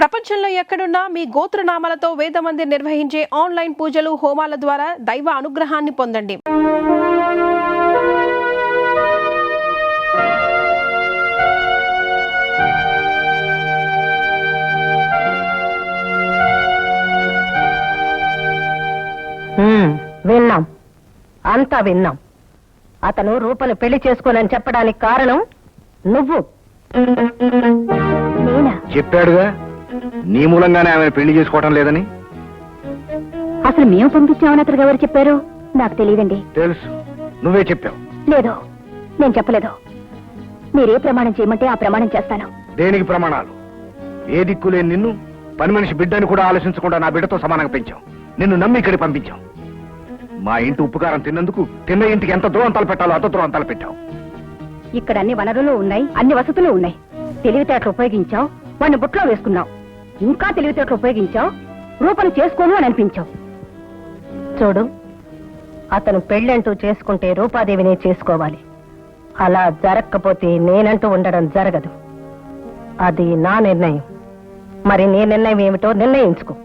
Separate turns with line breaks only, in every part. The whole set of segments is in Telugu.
ప్రపంచంలో ఎక్కడున్నా మీ గోత్రనామాలతో వేదమందిర్ నిర్వహించే ఆన్లైన్ పూజలు హోమాల ద్వారా దైవ అనుగ్రహాన్ని పొందండి.
విన్నాం, అంతా విన్నాం. అతను రూపను పెళ్లి చేసుకోనని చెప్పడానికి కారణం నువ్వు.
చెప్పాడుగా, నీ మూలంగానే ఆమె పెళ్లి చేసుకోవటం లేదని.
అసలు మేము పంపించామని అతనికి ఎవరు చెప్పారు? నాకు తెలియదండి.
తెలుసు, నువ్వే చెప్పావు.
లేదు, నేను చెప్పలేదు. మీరే ప్రమాణం చేయమంటే ఆ ప్రమాణం చేస్తాను.
దేనికి ప్రమాణాలు? ఏ దిక్కులేని నిన్ను పని మనిషి బిడ్డని కూడా ఆలోచించకుండా నా బిడ్డతో సమానంగా పెంచాం. నిన్ను నమ్మి ఇక్కడికి పంపించాం. మా ఇంటి ఉప్పుకారం తిన్నందుకు తిన్న ఇంటికి ఎంత దూరం తలపెట్టాలో అంత దూరం తలపెట్టావు.
ఇక్కడ అన్ని వనరులు ఉన్నాయి, అన్ని వసతులు ఉన్నాయి. తెలివితేటలు ఉపయోగించావు, వాడిని బుట్లో వేసుకున్నావు. ఇంకా తెలివితేటలు ఉపయోగించావు, రూపను చేసుకోను అని అనిపించావు. చూడు, అతను పెళ్ళంటూ చేసుకుంటే రూపాదేవినే చేసుకోవాలి. అలా జరగకపోతే నేనంటూ ఉండడం జరగదు. అది నా నిర్ణయం. మరి నీ నిర్ణయం ఏమిటో నిర్ణయించుకో.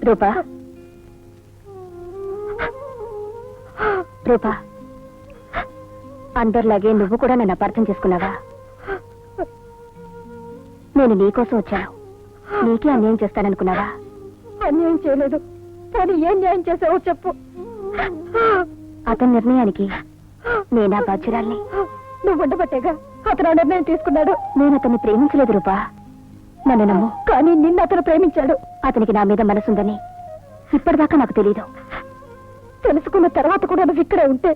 రూపా, రూపా, అందరిలాగే నువ్వు కూడా నన్ను అపార్థం చేసుకున్నావా? నేను నీకోసం వచ్చాను. నీకే అన్యాయం చేస్తాననుకున్నావా? అన్యాయం చేయలేదు, కానీ ఏం న్యాయం చేసావో చెప్పు. అతని నిర్ణయానికి నేనా బాధ్యురాల్ని? నువ్వు ఉండబట్టేగా అతను ఆ నిర్ణయం తీసుకున్నాడు. నేను అతన్ని ప్రేమించలేదు రూపా, నన్ను నమ్ము. కానీ నిన్ను అతను ప్రేమించాడు. అతనికి నా మీద మనసుందని ఇప్పటిదాకా నాకు తెలీదు. తెలుసుకున్న తర్వాత కూడా నువ్వు ఇక్కడే ఉంటే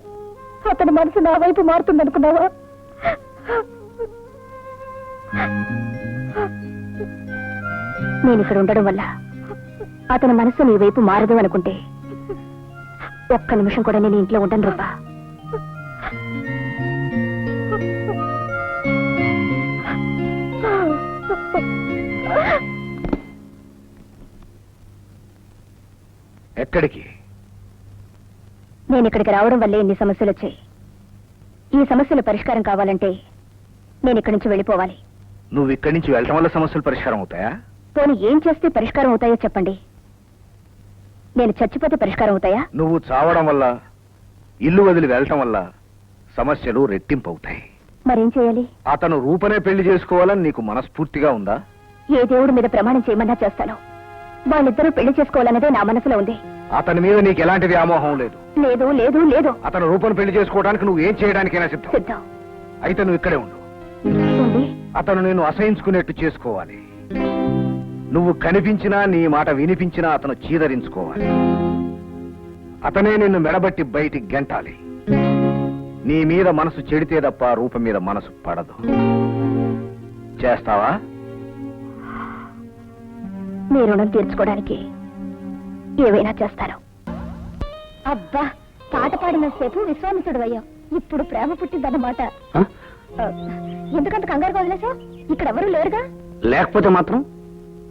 అతని మనసు నా వైపు మారుతుందనుకున్నావా? నేను ఇక్కడ ఉండడం వల్ల అతని మనసు నీ వైపు మారదు అనుకుంటే ఒక్క నిమిషం కూడా నేను ఇంట్లో ఉండను రూపా.
ఎక్కడికి?
నేను ఇక్కడికి రావడం వల్లే ఇన్ని సమస్యలు వచ్చాయి. ఈ సమస్యల పరిష్కారం కావాలంటే నేను ఇక్కడి నుంచి వెళ్ళిపోవాలి.
నువ్వు ఇక్కడి నుంచి వెళ్ళటం వల్ల సమస్యలు పరిష్కారం అవుతాయా?
పోనీ ఏం చేస్తే పరిష్కారం అవుతాయో చెప్పండి. నేను చచ్చిపోతే పరిష్కారం అవుతాయా?
నువ్వు చావడం వల్ల, ఇల్లు వదిలి వెళ్ళటం వల్ల సమస్యలు రెట్టింపు అవుతాయి.
మరేం చేయాలి?
అతను రూపనే పెళ్లి చేసుకోవాలని నీకు మనస్ఫూర్తిగా ఉందా?
ఏ దేవుడి మీద ప్రమాణం చేయమన్నా చేస్తాను. వాళ్ళిద్దరూ పెళ్లి చేసుకోవాలన్నదే నా మనసులో ఉంది.
అతని మీద నీకు ఎలాంటి వ్యామోహం లేదు?
లేదు లేదు లేదు.
అతను రూపను పెళ్లి చేసుకోవడానికి నువ్వు ఏం చేయడానికైనా సిద్ధం. అయితే నువ్వు ఇక్కడే ఉండు. అతను నేను అసహించుకునేట్టు చేసుకోవాలి. నువ్వు కనిపించినా, నీ మాట వినిపించినా అతను చీదరించుకోవాలి. అతనే నిన్ను మెడబట్టి బయటికి గెంటాలి. నీ మీద మనసు చెడితే తప్ప రూపం మీద మనసు పడదు. చేస్తావా?
మీ రుణం తీర్చుకోవడానికి ఏవైనా చేస్తాను. అబ్బా, పాట పాడిన సేపు విశ్వామిత్రుడు అయ్యా, ఇప్పుడు ప్రేమ పుట్టిందన్నమాట. ఎందుకంత కంగారుగా వదిలేసా? ఇక్కడ ఎవరు లేరుగా.
లేకపోతే మాత్రం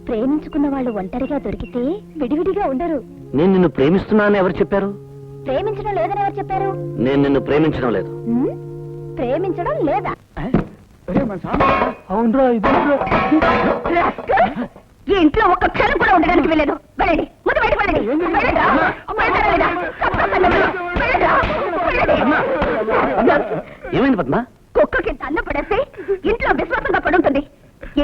ప్రేమించుకున్న వాళ్ళు ఒంటరిగా దొరికితే విడివిడిగా ఉండరు.
నేను నిన్ను ప్రేమిస్తున్నానని ఎవరు చెప్పారు?
ప్రేమించడం లేదని ఎవరు చెప్పారు?
నేను నిన్ను ప్రేమించడం లేదు.
ప్రేమించడం లేదా? ఈ ఇంట్లో ఒక్క క్షణం కూడా ఉండడానికి వెళ్ళలేదు. వెళ్ళండి, ముందు బయట వెళ్ళండి.
ఏమైంది పద్మ?
కుక్కకి అన్నం పడేస్తే ఇంట్లో విశ్వాసంగా పడుంటుంది.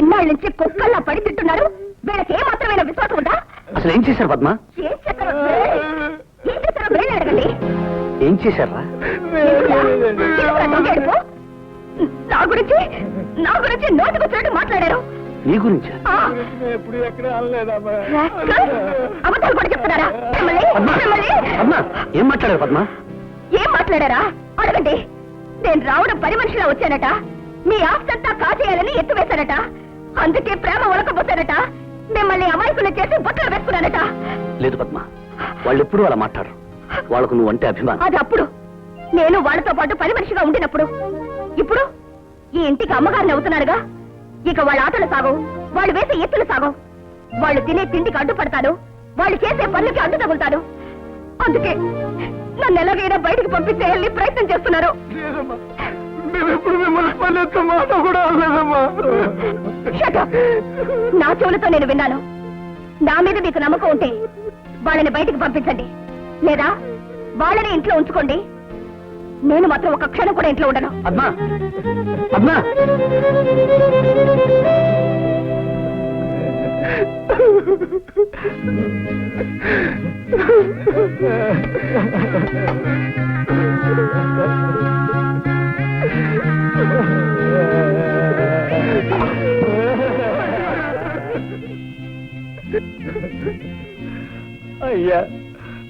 ఎన్నాళ్ళ నుంచి కుక్కల్లా పడి తింటున్నారు. వీళ్ళకి ఏ మాత్రమైన విశ్వాసం ఉందా?
అసలు ఏం చేశారు పద్మ?
ఏం చేశారో వేరే అడగండి.
ఏం చేశారా?
నా గురించి నోటికి వచ్చేట్టు మాట్లాడారు.
నీ గురించి
అబద్ధాలు కూడా చెప్తున్నారా?
ఏం మాట్లాడారు పద్మ?
ఏం మాట్లాడారా అడగండి. నేను రావడం పని మనిషిలా వచ్చానట. మీ ఆస్తంతా కాజేయాలని ఎత్తువేశానట. అందుకే ప్రేమ ఒలకపోతానట. మిమ్మల్ని అమాయకులు చేసి బొట్టలు వేసుకున్నానట.
లేదు పద్మ, వాళ్ళు ఎప్పుడు అలా మాట్లాడరు. వాళ్ళకు నువ్వు అంటే అభిమానం.
అది అప్పుడు నేను వాళ్ళతో పాటు పని మనిషిగా ఉండినప్పుడు. ఇప్పుడు ఈ ఇంటికి అమ్మగారిని అవుతున్నారుగా. ఇక వాళ్ళ ఆటలు సాగవు, వాళ్ళు వేసే ఎత్తులు సాగవు. వాళ్ళు తినే తిండికి అడ్డుపడతారు. వాళ్ళు చేసే పనులకి అడ్డు తగులుతాను. అందుకే నన్ను ఎలాగైనా బయటికి పంపించేయాలని ప్రయత్నం చేస్తున్నారు.
మేమెప్పుడు మిమ్మల్ని పల్లెత్త మాట కూడా అనలేదమ్మా.
Shut up. నా చెవులతో నేను విన్నాను. నా మీద మీకు నమ్మకం ఉంటే వాళ్ళని బయటికి పంపించండి, లేదా వాళ్ళని ఇంట్లో ఉంచుకోండి. నేను మాత్రం ఒక క్షణం కూడా ఇంట్లో ఉండను.
పద్మా పద్మా
అయ్యా,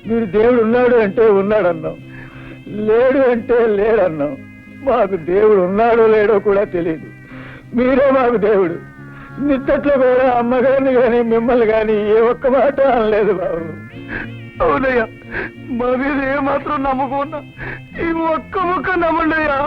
మీరు దేవుడు ఉన్నాడు అంటే ఉన్నాడన్నాం, లేడు అంటే లేడన్నాం. మాకు దేవుడు ఉన్నాడో లేడో కూడా తెలియదు. మీరే మాకు దేవుడు. నిత్తట్లో కూడా అమ్మగారిని కానీ మిమ్మల్ని కానీ ఏ ఒక్క మాట అనలేదు బాబు.
అవునయ్యా, మా మీద ఏమాత్రం నమ్మకం ఉన్నా ఈ ఒక్క ముక్క నమ్మండియ్యా.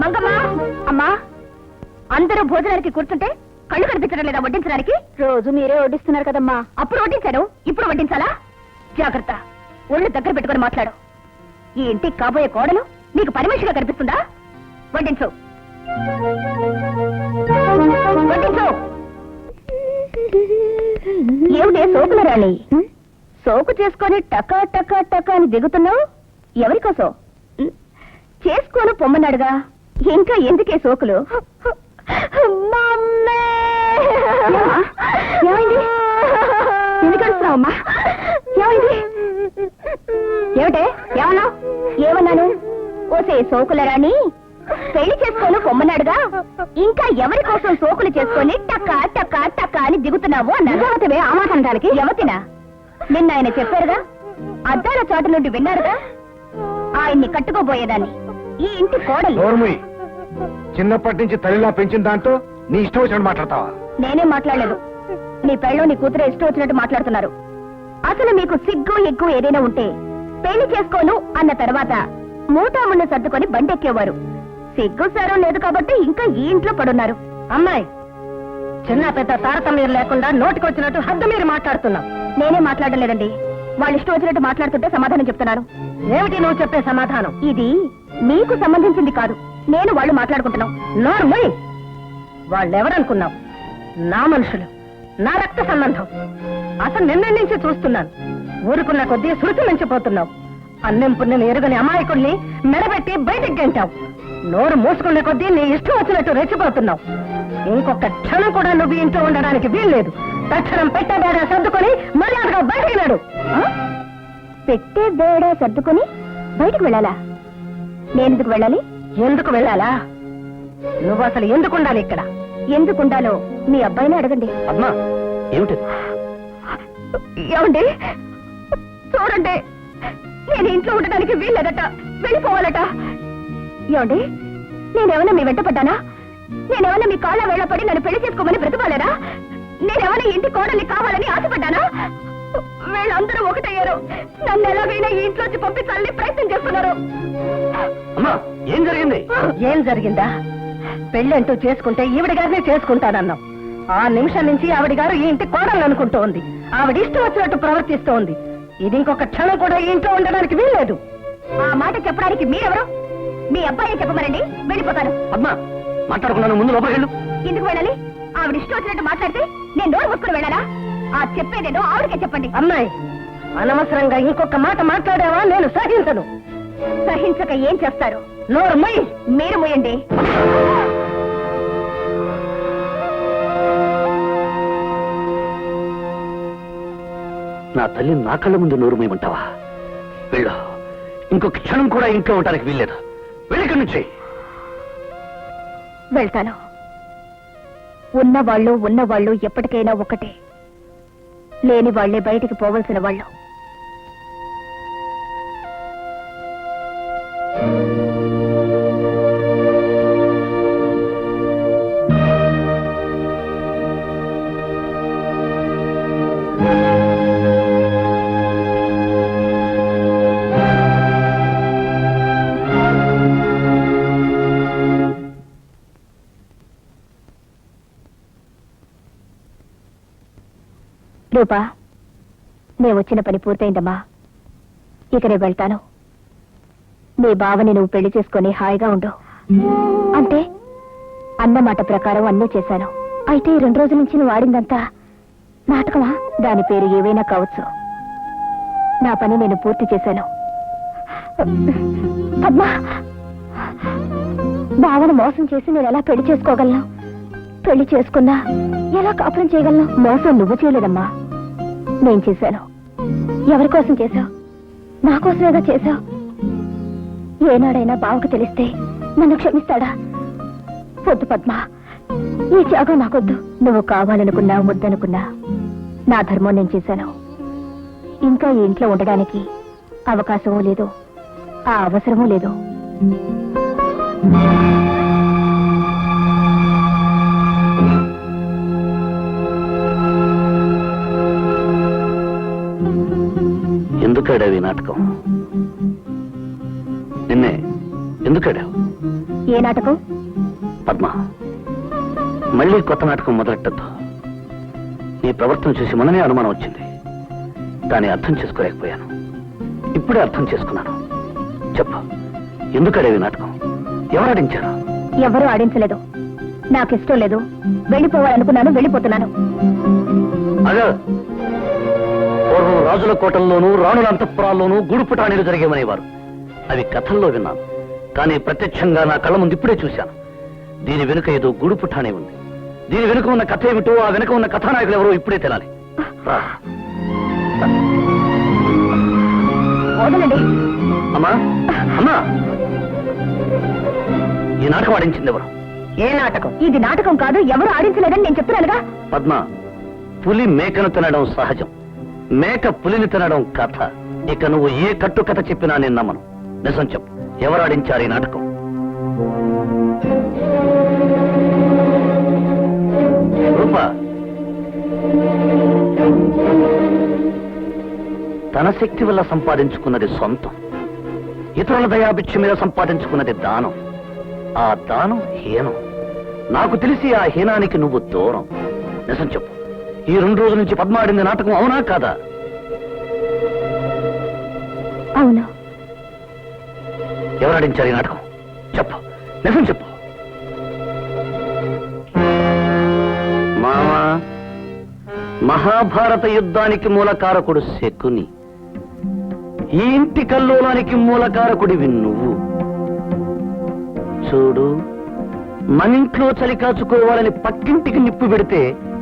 మంగమ్మ, అమ్మా, అందరూ భోజనానికి కూర్చుంటే కళ్ళు కనిపించడం లేదా వడ్డించడానికి? రోజు మీరే వడ్డిస్తున్నారు కదమ్మా. అప్పుడు వడ్డించాను, ఇప్పుడు వడ్డించాలా? జాగ్రత్త, ఒళ్ళు దగ్గర పెట్టుకుని మాట్లాడు. ఈ ఇంటికి కాబోయే కోడలు నీకు పరిమేషిగా కనిపిస్తుందా? వడ్డించు, వడ్డించు. ఏమిటే సోకుల రాణి, సోకు చేసుకొని టకా టకా టకా అని దిగుతున్నావు? ఎవరి కోసం? చేసుకోను పొమ్మన్నాడుగా, ఇంకా ఎందుకే సోకులు? ఏమైంది? ఎందుకు అడుస్తున్నావమ్మా? ఏమైంది? ఏమిటే ఏమన్నావు? ఏమన్నాను? ఓసే సోకుల రాణి, పెళ్లి చేసుకోను పొమ్మన్నాడుగా, ఇంకా ఎవరి కోసం సోకులు చేసుకొని టకా టకా టకా అని దిగుతున్నావు అన్నాను. ఆ మాట అనడానికి యవతినా? నిన్న ఆయన చెప్పారుగా, అద్దాల చాటు నుండి విన్నారుగా, ఆయన్ని కట్టుకోబోయేదాన్ని, ఈ ఇంటి కోడలు.
నోర్ముయ్, చిన్నప్పటి నుంచి తల్లిలా పెంచిన దాంతో నీ ఇష్టం వచ్చినట్టు మాట్లాడతావా?
నేనేం మాట్లాడలేదు. నీ పెళ్ళో నీ కూతురే ఇష్టం వచ్చినట్టు మాట్లాడుతున్నారు. అసలు మీకు సిగ్గు ఎగ్గు ఏదైనా ఉంటే పెళ్లి చేసుకోను అన్న తర్వాత మూటాముళ్ళు సర్దుకొని బండెక్కేవారు. సిగ్గు సారం లేదు కాబట్టి ఇంకా ఈ ఇంట్లో పడున్నారు. అమ్మాయి, చిన్న పెద్ద తారతమ్యం లేకుండా నోటికొచ్చినట్టు హద్దు మీరు మాట్లాడుతున్నావు. నేనే మాట్లాడలేదండి, వాళ్ళు ఇష్టం వచ్చినట్టు మాట్లాడుతుంటే సమాధానం చెప్తున్నారు. ఏమిటి నువ్వు చెప్పే సమాధానం? ఇది నీకు సంబంధించింది కాదు, నేను వాళ్ళు మాట్లాడుకుంటున్నాం. నోర్మయ్, వాళ్ళెవరనుకున్నావు? నా మనుషులు, నా రక్త సంబంధం. అసలు నిన్న నుంచి చూస్తున్నాను, ఊరుకున్న కొద్దీ శృతి మించిపోతున్నావు. అన్నం పుణ్యం ఎరుగని అమాయకుల్ని మెడబెట్టి బయటికి గంటావు. నోరు మూసుకునే కొద్దీ నీ ఇష్టం వచ్చినట్టు రెచ్చిపోతున్నావు. ఇంకొక క్షణం కూడా నువ్వు ఇంట్లో ఉండడానికి వీల్లేదు. తక్షణం పెట్టే బేడా సర్దుకొని మర్యాదగా బయటికి వెళ్ళాడు. పెట్టే బేడా సర్దుకొని బయటకు వెళ్ళాలా? నేనెందుకు వెళ్ళాలి? ఎందుకు వెళ్ళాలా? నువ్వు అసలు ఎందుకు ఉండాలి ఇక్కడ? ఎందుకు ఉండాలో మీ అబ్బాయిని అడగండి.
పద్మా, ఏమిటి?
ఏమండి, చూడండి, నేను ఇంట్లో ఉండడానికి వీల్లేదట, వెళ్ళిపోవాలట. ఏమండి, నేనేమన్నా మీ వెంట పడ్డానా? నేనేమన్నా మీ కాళ్ళ వేళ పడి నన్ను పెళ్లి చేసుకోమని బ్రతకాలేనా? నేనేమన్నా ఇంటి కోడల్ని కావాలని ఆశపడ్డానా? వీళ్ళందరూ ఒకటయ్యారు, నన్ను ఎలాగైనా ఈ ఇంట్లోంచి పంపించాలని ప్రయత్నం చేస్తున్నారు.
అమ్మా, ఏం జరిగింది?
ఏం జరిగిందా? పెళ్ళంటూ చేసుకుంటే ఈవిడ గారినే చేసుకుంటానన్నావు. ఆ నిమిషం నుంచి ఆవిడ గారు ఈ ఇంటి కోడలు అనుకుంటూ ఉంది. ఆవిడ ఇష్టం వచ్చినట్టు ప్రవర్తిస్తూ ఉంది. ఇది ఇంకొక క్షణం కూడా ఈ ఇంట్లో ఉండడానికి వీల్లేదు. ఆ మాట చెప్పడానికి మీరెవరు? మీ అబ్బాయి చెప్పమనండి, వెళ్ళిపోతాను.
పద్మా, మాట్లాడుకున్నాను, ముందు లోపలికి వెళ్ళు.
ఎందుకు వెళ్ళాలి? ఆవిడ ఇష్టం వచ్చినట్టు మాట్లాడితే నేను నోరు మూసుకుని వెళ్ళాలా? ఆ చెప్పేదేదో ఆవిడకే చెప్పండి. అమ్మాయి, అనవసరంగా ఇంకొక మాట మాట్లాడావా నేను సహించను. సహించక ఏం చేస్తారు? నోరు మొయ్యి. మీరు మొయ్యండి.
నా తల్లి నా కళ్ళ ముందు నోరు మేమంటావా? వెళ్ళు. ఇంకొక క్షణం కూడా ఇంట్లో ఉండడానికి వీల్లేదు. వెళ్ళిక్కడి నుంచి.
వెళ్తాను. ఉన్నవాళ్ళు ఎప్పటికైనా ఒకటే. లేని వాళ్లే బయటికి పోవలసిన వాళ్ళు. రూపా, నే వచ్చిన పని పూర్తయిందమ్మా. ఇక నేను వెళ్తాను. నీ బావని నువ్వు పెళ్లి చేసుకొని హాయిగా ఉండు. అంటే అన్నమాట ప్రకారం అన్నీ చేశాను. అయితే ఈ 2 రోజుల నుంచి నువ్వు ఆడిందంతా నాటకమా? దాని పేరు ఏవైనా కావచ్చు. నా పని నేను పూర్తి చేశాను. పద్మా, బావను మోసం చేసి నేను ఎలా పెళ్లి చేసుకోగలను? పెళ్లి చేసుకున్నా ఎలా కాపురం చేయగలను? మోసం నువ్వు చేయలేదమ్మా, నేను చేశాను. ఎవరి కోసం చేశావు? నా కోసమేగా చేశావు. ఏనాడైనా బావకు తెలిస్తే నన్ను క్షమిస్తాడా? వద్దు పద్మా, ఈ త్యాగం నాకొద్దు. నువ్వు కావాలనుకున్నా వద్దనుకున్నా నా ధర్మం నేను చేశాను. ఇంకా ఈ ఇంట్లో ఉండడానికి అవకాశమూ లేదు, ఆ అవసరమూ లేదు.
ఎందుకాడావు ఈ నాటకం? నిన్నే ఎందుకాడావు?
ఏ నాటకం?
పద్మ, మళ్ళీ కొత్త నాటకం మొదలెట్టద్దు. నీ ప్రవర్తన చూసి మొన్ననే అనుమానం వచ్చింది. దాన్ని అర్థం చేసుకోలేకపోయాను. ఇప్పుడే అర్థం చేసుకున్నాను. చెప్పు, ఎందుకాడావు ఈ నాటకం? ఎవరు ఆడించారు?
ఎవరూ ఆడించలేదు. నాకిష్టం లేదు. వెళ్ళిపోవాలనుకున్నాను, వెళ్ళిపోతున్నాను.
అదే పూర్వం రాజుల కోటల్లోనూ రాణుల అంతఃపురాల్లోనూ గూడుపుటాణీలు జరిగేవనేవారు. అవి కథల్లో విన్నాను, కానీ ప్రత్యక్షంగా నా కళ్ళ ముందు ఇప్పుడే చూశాను. దీని వెనుక ఏదో గూడుపుటాణీ ఉంది. దీని వెనుక ఉన్న కథ ఏమిటో, ఆ వెనుక ఉన్న కథానాయకులు ఎవరో ఇప్పుడే తెలాలి.
వదలండి.
అమ్మా, అమ్మా, ఈ నాటకం ఆడించింది ఎవరు?
ఏ నాటకం? ఇది నాటకం కాదు, ఎవరు ఆడించలేదని నేను చెప్తున్నానుగా.
పద్మ, పులి మేకను తినడం సహజం, మేక పులిని తినడం కథ. ఇక నువ్వు ఏ కట్టు కథ చెప్పినా నేను నమ్మను. నిజం చెప్పు, ఎవరు ఆడించారు ఈ నాటకం? రూపా, తన శక్తి వల్ల సంపాదించుకున్నది సొంతం, ఇతరుల దయాభిక్ష మీద సంపాదించుకున్నది దానం. ఆ దానం హీనం. నాకు తెలిసి ఆ హీనానికి నువ్వు దూరం. నిజం చెప్పు, ఈ 2 రోజుల నుంచి పద్మ ఆడింది నాటకం అవునా కాదా?
అవును.
ఎవరు ఆడించారు ఈ నాటకం? చెప్పు, నిజం చెప్పు. మామా, మహాభారత యుద్ధానికి మూలకారకుడు శకుని, ఈ ఇంటి కల్లోలానికి మూలకారకుడివి నువ్వు. చూడు, మనింట్లో చలి కాచుకోవాలని పక్కింటికి నిప్పు పెడితే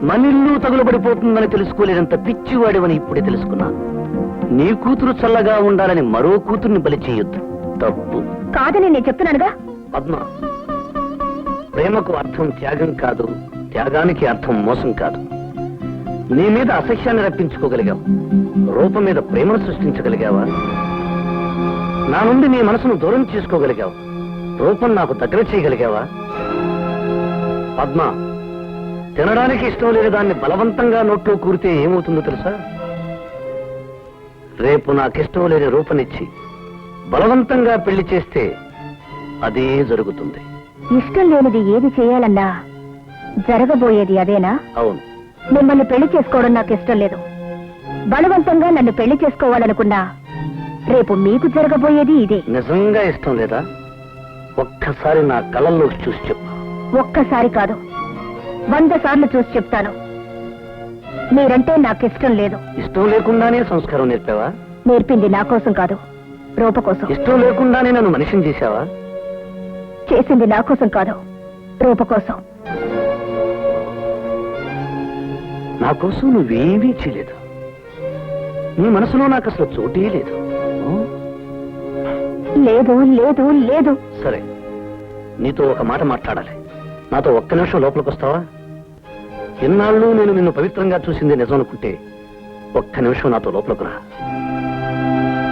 మనిల్లు తగులబడిపోతుందని తెలుసుకోలేనంత పిచ్చివాడివని ఇప్పుడే తెలుసుకున్నాను. నీ కూతురు చల్లగా ఉండాలని మరో కూతుర్ని బలి చేయొద్దు. తప్పు
కాదని నేను చెప్తున్నానుగా.
పద్మ, ప్రేమకు అర్థం త్యాగం కాదు, త్యాగానికి అర్థం మోసం కాదు. నీ మీద అసహ్యాన్ని రప్పించుకోగలిగావు, రూపం మీద ప్రేమను సృష్టించగలిగావా? నా నుండి నీ మనసును దూరం చేసుకోగలిగావు, రూపం నాకు దగ్గర చేయగలిగావా? పద్మ, తినడానికి ఇష్టం లేని దాన్ని బలవంతంగా నోట్లో కూరితే ఏమవుతుందో తెలుసా? రేపు నాకిష్టం లేని రూపనిచ్చి బలవంతంగా పెళ్లి చేస్తే అదే జరుగుతుంది.
ఇష్టం లేనిది ఏది చేయాలన్నా జరగబోయేది అదేనా?
అవును.
మిమ్మల్ని పెళ్లి చేసుకోవడం నాకు ఇష్టం లేదు. బలవంతంగా నన్ను పెళ్లి చేసుకోవాలనుకున్నా రేపు మీకు జరగబోయేది ఇదే.
నిజంగా ఇష్టం లేదా? ఒక్కసారి నా కళ్ళల్లోకి చూసి చెప్పు.
ఒక్కసారి కాదు, 100 సార్లు చూసి చెప్తాను. మీరంటే నాకిష్టం లేదు.
ఇష్టం లేకుండానే సంస్కారం నేర్పావా?
నేర్పింది నా కోసం కాదు, రూప కోసం.
ఇష్టం లేకుండానే నన్ను మనిషిని చేశావా?
చేసింది నా కోసం కాదు, రూప కోసం.
నా కోసం నువ్వేమీ చేయలేదు. నీ మనసులో నాకు అసలు చోటే లేదు.
లేదు లేదు లేదు.
సరే, నీతో ఒక మాట మాట్లాడాలి. నాతో ఒక్క నిమిషం లోపలికి వస్తావా? ఎన్నాళ్ళు నేను నిన్ను పవిత్రంగా చూసింది నిజం అనుకుంటే ఒక్క నిమిషం నాతో లోపలికి రా.